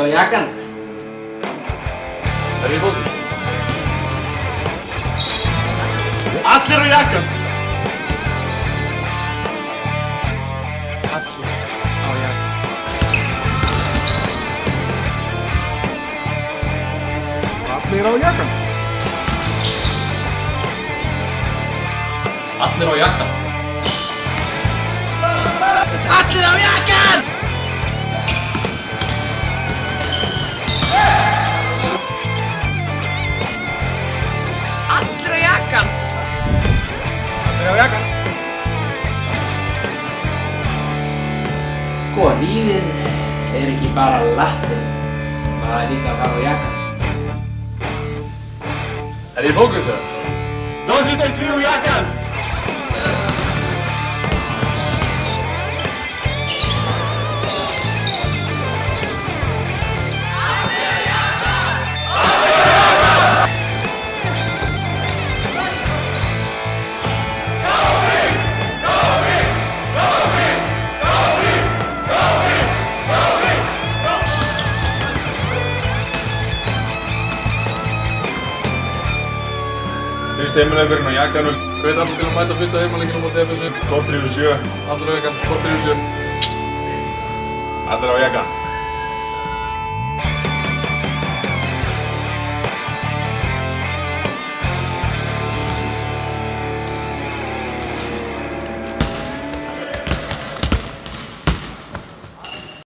á jakkan. Er ég fókus? Allir á jakkan! Allir á jakkan. Allir á jakkan. Allir á jakkan! Allir á jakkan! Allir á jakkan! Allir á jakkan. Sko, lífið er ekki bara lappir. Maður er líka að fara á jakkan. Er ég fókus eða? Dodgers við á jakkan! Fyrsti heimileikurinn á jakkanum, Hvet allir til að mæta fyrsta heimaleikinn á móti FSU. korter yfir 7, Allir á jakkan, kortir yfir 7. allir á jakkan.